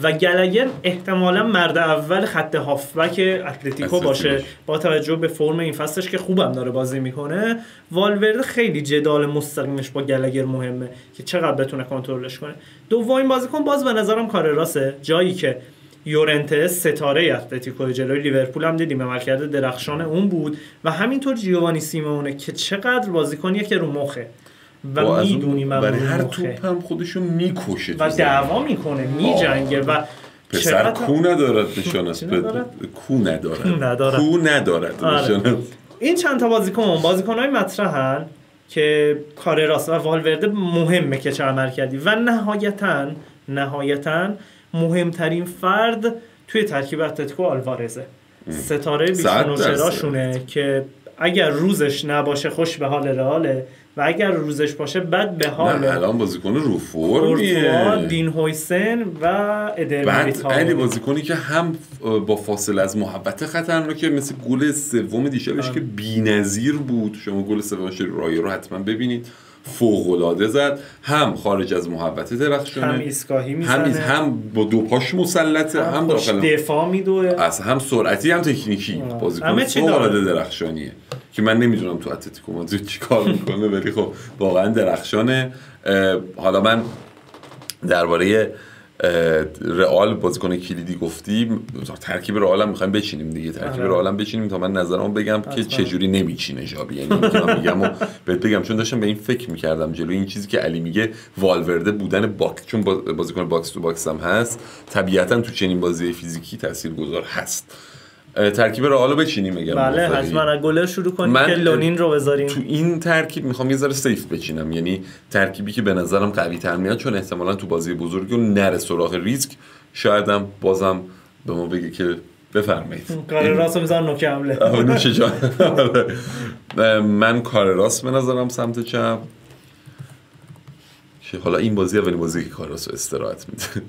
و گلگر احتمالاً مرد اول خط هافبک اتلتیکو باشه با توجه به فرم این فصلش که خوبم داره بازی میکنه. والورده خیلی جدال مستقیمش با گلگر مهمه که چقدر بتونه کنترلش کنه. دومین بازیکن باز به نظرم کارراسه، جایی که یورنتس ستاره اتلتیکو جلوی لیورپول هم دیدیم عملکرد درخشان اون بود و همینطور جیوانی سیمونه که چقدر بازیکنیه که رو مخه و میدونیم برای هر توپ هم خودشو میکشه و دعوا میکنه میجنگه و پسر کو ندارد نشانست کو ندارد نشانست. این چند تا بازیکن‌های مطرحن که کارراس و والورده مهمه که چه عمل کردی و نهایتاً مهمترین فرد توی ترکیب اتلتیکو آلوارزه، ستاره بیشتر نوشراشونه که اگر روزش نباشه خوش به حال رئاله و اگر روزش باشه بد به حال. الان بازیکن رو فرمیه، دین هویسن و ادر میلیتائو، بعد بازیکنی که هم با فاصله از محوطه خطرناکه مثل گل سوم دیشبش که بی‌نظیر بود، شما گل سومش رای رو حتما ببینید، فوق‌العاده زد، هم خارج از محوطه درخشانه، هم ایستگاهی میزنه، هم با دو پاش مسلطه، هم داخل دفاع میدوه، هم سرعتی هم تکنیکی، بازیکن فوق‌العاده درخشانیه که من نمیدونم تو اتلتیکو مادرید چیکار میکنه ولی خب واقعا درخشانه. حالا من درباره رئال بازیکن کلیدی گفتیم، ترکیب رئال هم می‌خوایم بچینیم دیگه، ترکیب رئال هم بچینیم تا من نظرمو بگم که چه جوری نمیچینه ژاوی، یعنی میتونم بگم و بهت بگم چون داشتم به این فکر می‌کردم جلوی این چیزی که علی میگه والورده بودن باکس، چون بازیکن باکس تو باکس هم هست طبیعتاً تو چنین بازی فیزیکی تاثیرگذار هست. ترکیب رئالو بچینیم میگم. بله حتما گلر شروع کنیم که لونین رو بذاریم تو این ترکیب. میخوام یه ذره سیف بچینم، یعنی ترکیبی که به نظرم قوی تر میاد، چون احتمالاً تو بازی بزرگی اون نره سراغ ریسک، شایدم بازم به ما بگه که بفرمایید کارراس میذارن نوک حمله. نوشه جان. من کارراس به نظرم سمت چپ. حالا این بازی اولین بازی که کارراس رو استراحت میده.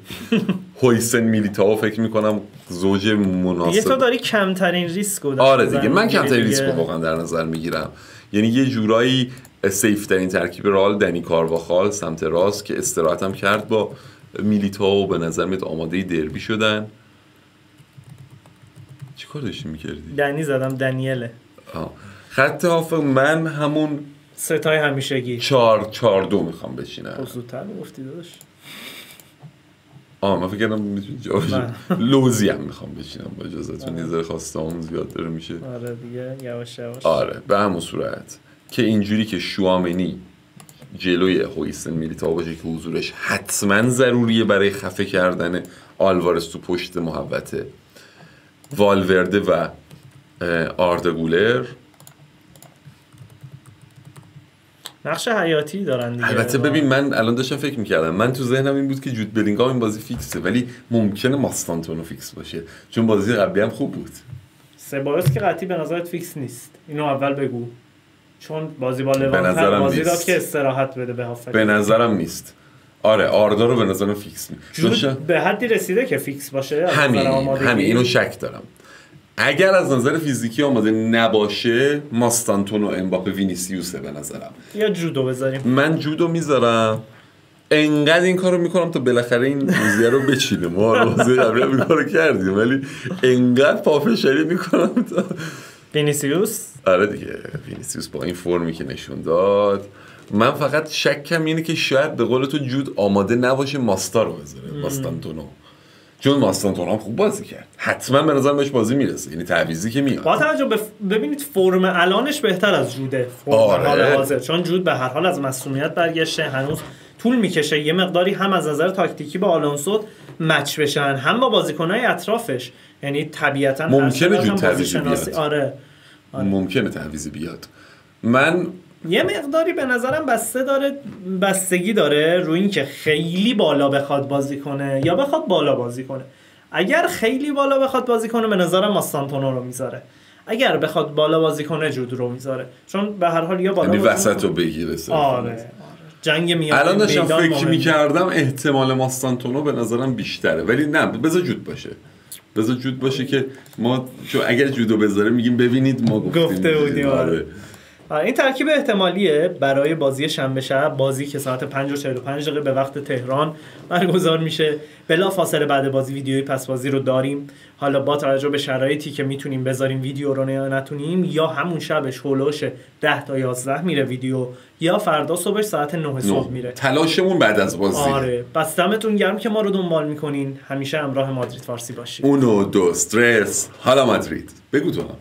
هویسن میلیتائو فکر میکنم زوج مناسب. یه تو داری کمترین ریسک رو. آره دیگه من کمترین ریسک رو واقعا در نظر میگیرم، یعنی یه جورایی سیف ترین ترکیب رئال دنی کارواخال سمت راست که استراحت هم کرد با میلیتائو، به نظر میاد آماده دربی شدن. چی کار داشتی میکردی؟ دنی زدم دنیله. خط هاف من همون ستای همیشگی 4-4-2 میخوام بچینم. زودتر گفتی داداش. من فکر کردم میتونی جا لوزی هم میخوام بچینم با اجازهتون، یه ذره خواسته همون زیاد داره میشه. آره دیگه یواش یواش. آره به همون صورت که اینجوری که شوامنی جلوی هویسن میلیتائو باشه که حضورش حتما ضروریه برای خفه کردن آلوارز تو پشت محوطه، والورده و آردا گولر نقش حیاتی دارن دیگه. البته ببین من الان داشتم فکر میکردم، من تو ذهنم این بود که جود بلینگام این بازی فیکسه، ولی ممکنه ماستانتونو فیکس باشه چون بازی قبلی هم خوب بود. سبایوس که قطعی به نظرت فیکس نیست، اینو اول بگو، چون بازی با لوانتر بازی داد که استراحت بده به هافک. به نظرم نیست. آره آردا رو به نظرم فیکس نیست، به حدی رسیده که فیکس باشه. همین اینو شک دارم. اگر از نظر فیزیکی آماده نباشه ماستانتون و امباپه وینیسیوسه به نظرم. یا جودو بذاریم. من جودو میذارم، انقدر این کارو میکنم تا بالاخره این موزیه رو بچینه. ما روزه قبل این کارو کردیم ولی انقدر پافشاری میکنم تا وینیسیوس آره دیگه وینیسیوس با این فرمی که نشون داد، من فقط شکم اینه که شاید به قول تو جود آماده نباشه ماستا رو بذاره، ماستانتونو، چون ماستانتونو هم خوب بازی کرد، حتما به نظر بهش بازی میرسه، یعنی تعویضی که میاد. با توجه ببینید فرم الانش بهتر از جوده، فرم حال حاضر، چون جود به هر حال از مسئولیت برگشته، هنوز طول میکشه یه مقداری هم از نظر تاکتیکی با آلونسو مچ بشن، هم با بازیکن‌های اطرافش، یعنی طبیعتاً ممکنه جود تعویضی بیاد. آره ممکنه تعویضی بیاد. من یه مقداری به نظرم بستگی داره روی این که خیلی بالا بخواد بازی کنه یا بخواد بالا بازی کنه. اگر خیلی بالا بخواد بازی کنه به نظرم ماستانتونو رو میذاره، اگر بخواد بالا بازی کنه جود رو میذاره، چون به هر حال یا بالا یعنی وسط رو بگیره. آره. جنگ میاد. الان داشتم فکر میکردم احتمال ماستانتونو به نظرم بیشتره، ولی نه بذار جود باشه، بذار جود باشه که ما چون اگر جودو بذاره میگیم ببینید ما گفته بودیم. آره. این ترکیب احتمالیه برای بازی شنبه شب، بازی که ساعت 5:45 به وقت تهران برگزار میشه. بلافاصله بعد بازی ویدیوی پس بازی رو داریم. حالا با توجه به شرایطی که میتونیم بذاریم ویدیو رو یا نتونیم، یا همون شبش هولوش 10 تا 11 میره ویدیو، یا فردا صبحش ساعت 9 صبح میره. تلاشمون بعد از بازی. آره بس دمتون گرم که ما رو دنبال میکنین. همیشه همراه مادرید فارسی باشید. اونو دو استرس حالا مادرید بگو تو هم.